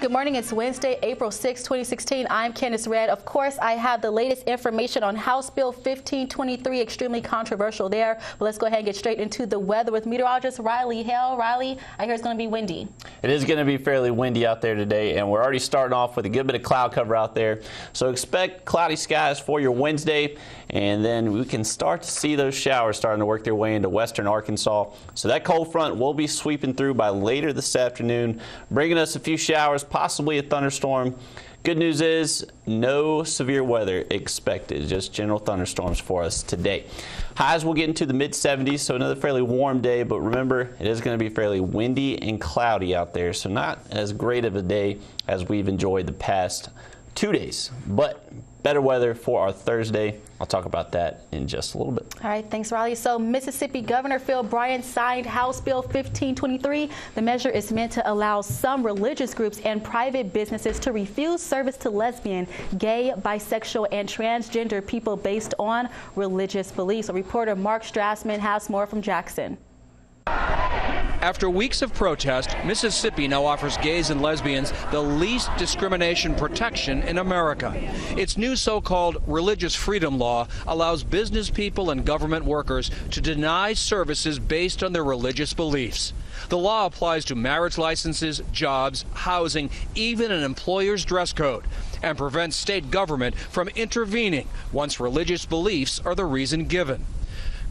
Good morning. It's Wednesday, April 6, 2016. I'm Candace Red. Of course, I have the latest information on House Bill 1523, extremely controversial there. But let's go ahead and get straight into the weather with meteorologist Riley Hale. Riley, I hear it's going to be windy. It is going to be fairly windy out there today, and we're already starting off with a good bit of cloud cover out there. So expect cloudy skies for your Wednesday, and then we can start to see those showers starting to work their way into western Arkansas. So that cold front will be sweeping through by later this afternoon, bringing us a few showers, possibly a thunderstorm. Good news is no severe weather expected, just general thunderstorms for us today. Highs will get into the mid-70s, so another fairly warm day, but remember, it is going to be fairly windy and cloudy out there, so not as great of a day as we've enjoyed the past 2 days, but better weather for our Thursday. I'll talk about that in just a little bit. All right, thanks, Riley. So Mississippi Governor Phil Bryant signed House Bill 1523. The measure is meant to allow some religious groups and private businesses to refuse service to lesbian, gay, bisexual, and transgender people based on religious beliefs. So reporter Mark Strassman has more from Jackson. After weeks of protest, Mississippi now offers gays and lesbians the least discrimination protection in America. Its new so-called religious freedom law allows business people and government workers to deny services based on their religious beliefs. The law applies to marriage licenses, jobs, housing, even an employer's dress code, and prevents state government from intervening once religious beliefs are the reason given.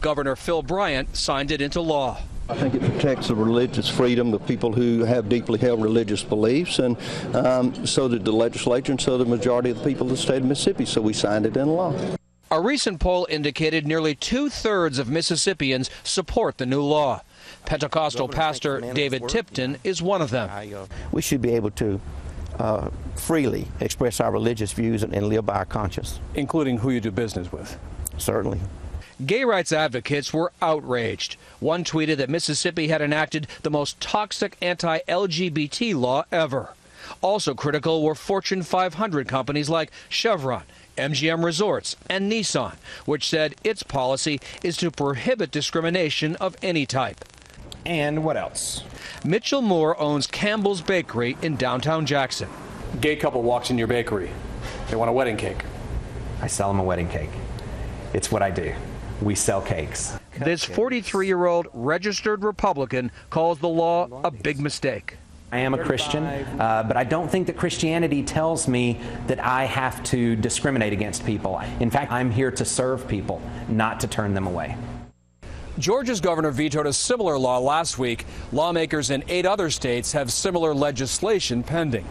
Governor Phil Bryant signed it into law. I think it protects the religious freedom of people who have deeply held religious beliefs, and so did the legislature and so did the majority of the people of the state of Mississippi, so we signed it into law. A recent poll indicated nearly 2/3 of Mississippians support the new law. Pentecostal pastor David Tipton is one of them. We should be able to freely express our religious views and live by our conscience. Including who you do business with? Certainly. Gay rights advocates were outraged. One tweeted that Mississippi had enacted the most toxic anti-LGBT law ever. Also critical were Fortune 500 companies like Chevron, MGM Resorts, and Nissan, which said its policy is to prohibit discrimination of any type. And what else? Mitchell Moore owns Campbell's Bakery in downtown Jackson. Gay couple walks in your bakery. They want a wedding cake. I sell them a wedding cake. It's what I do. We sell cakes. This 43-year-old registered Republican calls the law a big mistake. I am a Christian, but I don't think that Christianity tells me that I have to discriminate against people. In fact, I'm here to serve people, not to turn them away. Georgia's governor vetoed a similar law last week. Lawmakers in 8 other states have similar legislation pending.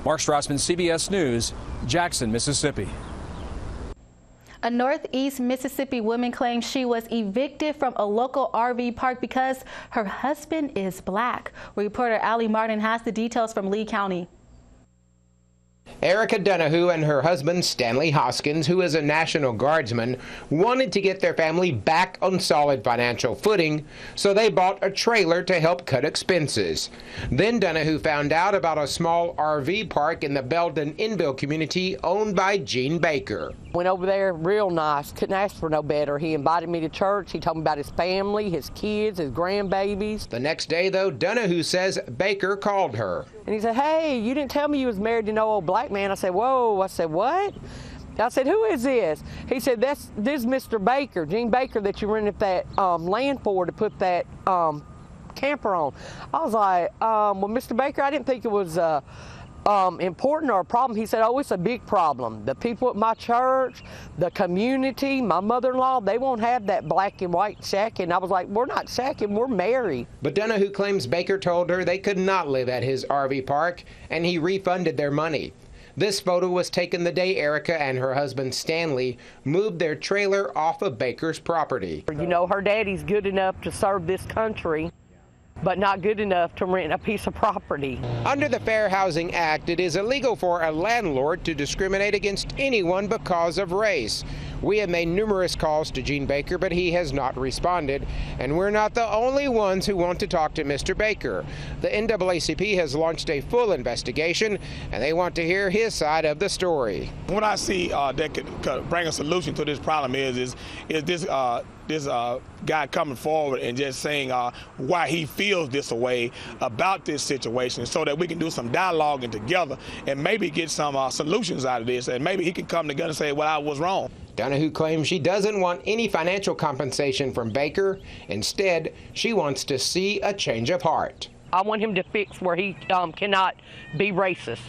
Mark Strassman, CBS News, Jackson, Mississippi. A Northeast Mississippi woman claims she was evicted from a local RV park because her husband is black. Reporter Allie Martin has the details from Lee County. Erica Donahue and her husband, Stanley Hoskins, who is a National Guardsman, wanted to get their family back on solid financial footing, so they bought a trailer to help cut expenses. Then Donahue found out about a small RV park in the Belden-Enville community owned by Gene Baker. Went over there, real nice, couldn't ask for no better. He invited me to church, he told me about his family, his kids, his grandbabies. The next day, though, Donahue says Baker called her. And he said, "Hey, you didn't tell me you was married to no old black man." I said, "Whoa." I said, "What?" I said, "Who is this?" He said, this is Mr. Baker, Gene Baker, that you rented that land for to put that camper on. I was like, well, Mr. Baker, I didn't think it was important or a problem. He said, "Oh, it's a big problem. The people at my church, the community, my mother-in-law, they won't have that black and white shacking." I was like, "We're not shacking, we're married." But Donahue claims Baker told her they could not live at his RV park, and he refunded their money. This photo was taken the day Erica and her husband Stanley moved their trailer off of Baker's property. You know, her daddy's good enough to serve this country, but not good enough to rent a piece of property. Under the Fair Housing Act, it is illegal for a landlord to discriminate against anyone because of race. We have made numerous calls to Gene Baker, but he has not responded, and we're not the only ones who want to talk to Mr. Baker. The NAACP has launched a full investigation, and they want to hear his side of the story. What I see that could bring a solution to this problem is this this guy coming forward and just saying why he feels this way about this situation, so that we can do some dialoguing together and maybe get some solutions out of this, and maybe he can come together and say, well, I was wrong. Donahue claims she doesn't want any financial compensation from Baker. Instead, she wants to see a change of heart. I want him to fix where he cannot be racist.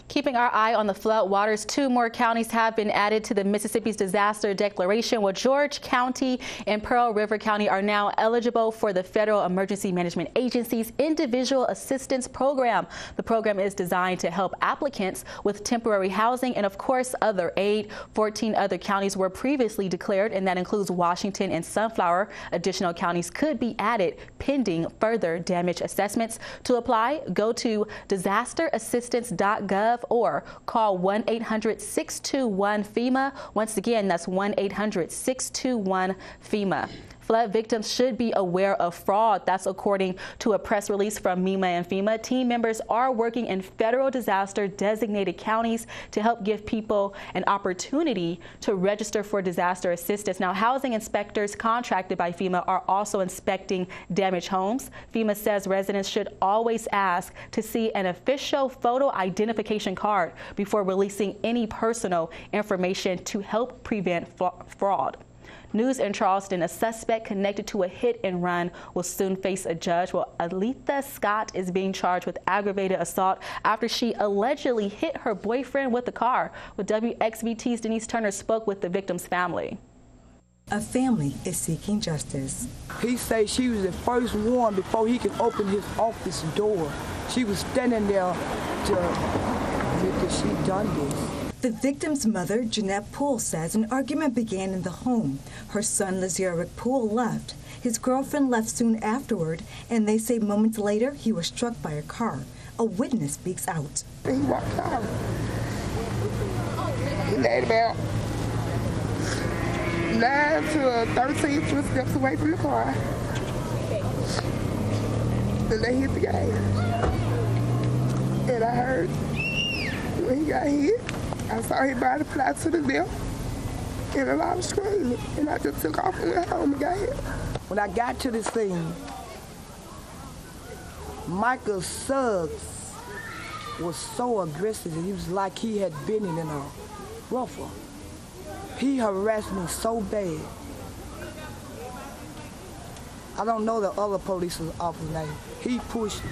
Keeping our eye on the flood waters, 2 more counties have been added to the Mississippi's disaster declaration, where George County and Pearl River County are now eligible for the Federal Emergency Management Agency's Individual Assistance Program. The program is designed to help applicants with temporary housing and, of course, other aid. 14 other counties were previously declared, and that includes Washington and Sunflower. Additional counties could be added pending further damage assessments. To apply, go to disasterassistance.gov or call 1-800-621-FEMA. Once again, that's 1-800-621-FEMA. Flood victims should be aware of fraud. That's according to a press release from MEMA and FEMA. Team members are working in federal disaster designated counties to help give people an opportunity to register for disaster assistance. Now, housing inspectors contracted by FEMA are also inspecting damaged homes. FEMA says residents should always ask to see an official photo identification card before releasing any personal information to help prevent fraud. News in Charleston, a suspect connected to a hit and run will soon face a judge. Well, Aletha Scott is being charged with aggravated assault after she allegedly hit her boyfriend with a car. Well, WXVT's Denise Turner spoke with the victim's family. A family is seeking justice. He said she was the first one before he could open his office door. She was standing there because she done this. The victim's mother, Jeanette Poole, says an argument began in the home. Her son, Lazeric Poole, left. His girlfriend left soon afterward, and they say moments later he was struck by a car. A witness speaks out. He walked out. He laid about 9 to 13 footsteps away from the car. And they hit the gas. And I heard when he got hit, I saw his body fly to the left and a lot of screaming. And I just took off and went home and got hit. When I got to the scene, Michael Suggs was so aggressive. He was like he had been in a ruffle. He harassed me so bad. I don't know the other police officer's name. He pushed me.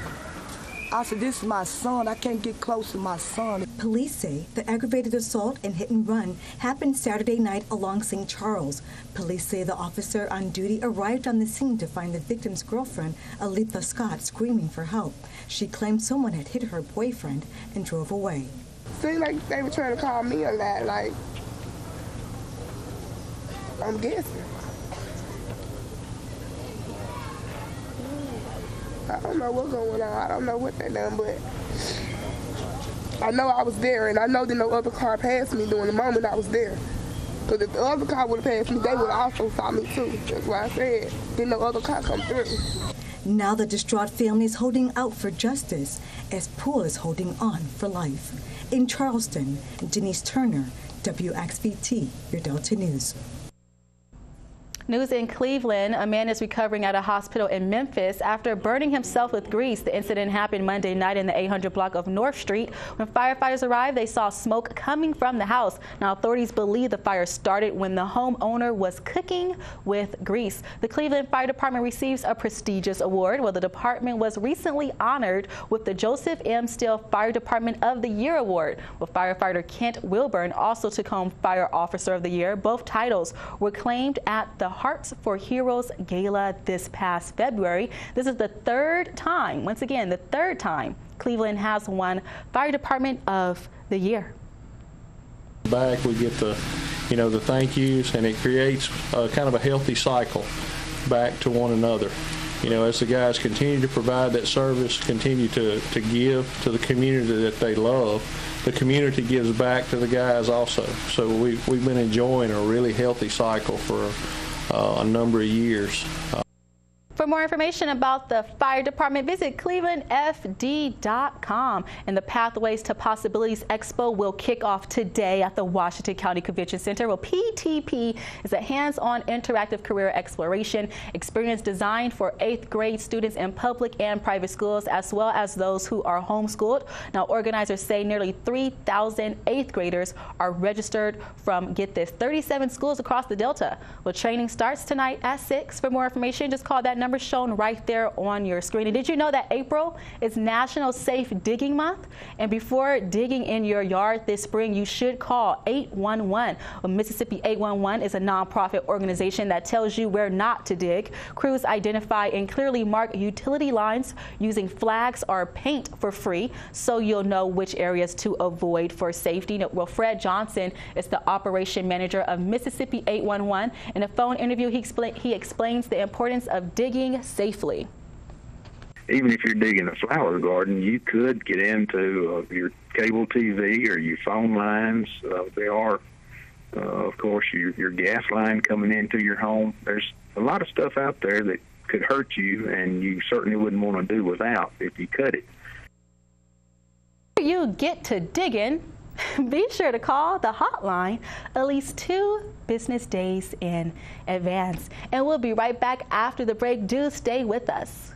I said, this is my son. I can't get close to my son. Police say the aggravated assault and hit and run happened Saturday night along St. Charles. Police say the officer on duty arrived on the scene to find the victim's girlfriend, Aletha Scott, screaming for help. She claimed someone had hit her boyfriend and drove away. Seemed like they were trying to call me a lot, like, I'm guessing. I don't know what's going on. I don't know what they done, but I know I was there, and I know that no other car passed me during the moment I was there. Because if the other car would have passed me, they would have also saw me too. That's why I said, didn't no other car come through. Now the distraught family is holding out for justice as Poole is holding on for life. In Charleston, Denise Turner, WXVT, your Delta News. News in Cleveland, a man is recovering at a hospital in Memphis after burning himself with grease. The incident happened Monday night in the 800 block of North Street. When firefighters arrived, they saw smoke coming from the house. Now, authorities believe the fire started when the homeowner was cooking with grease. The Cleveland Fire Department receives a prestigious award. Well, the department was recently honored with the Joseph M. Steele Fire Department of the Year Award. Well, firefighter Kent Wilburn also took home Fire Officer of the Year. Both titles were claimed at the Hearts for Heroes Gala this past February. This is the third time, once again, the third time Cleveland has won Fire Department of the Year. Back, we get the thank yous, and it creates kind of a healthy cycle back to one another. As the guys continue to provide that service, continue to give to the community that they love, the community gives back to the guys also. So we've been enjoying a really healthy cycle for a number of years. For more information about the fire department, visit clevelandfd.com. And the Pathways to Possibilities Expo will kick off today at the Washington County Convention Center. Well, PTP is a hands-on interactive career exploration experience designed for 8th grade students in public and private schools, as well as those who are homeschooled. Now, organizers say nearly 3,000 8th graders are registered from, get this, 37 schools across the Delta. Well, training starts tonight at 6. For more information, just call that number shown right there on your screen. And did you know that April is National Safe Digging Month? And before digging in your yard this spring, you should call 811. Well, Mississippi 811 is a nonprofit organization that tells you where not to dig. Crews identify and clearly mark utility lines using flags or paint for free, so you'll know which areas to avoid for safety. Well, Fred Johnson is the operation manager of Mississippi 811. In a phone interview, he explains the importance of digging safely. Even if you're digging a flower garden, you could get into your cable TV or your phone lines. There are, of course, your gas line coming into your home. There's a lot of stuff out there that could hurt you, and you certainly wouldn't want to do without if you cut it. You get to digging. Be sure to call the hotline at least 2 business days in advance. And we'll be right back after the break. Do stay with us.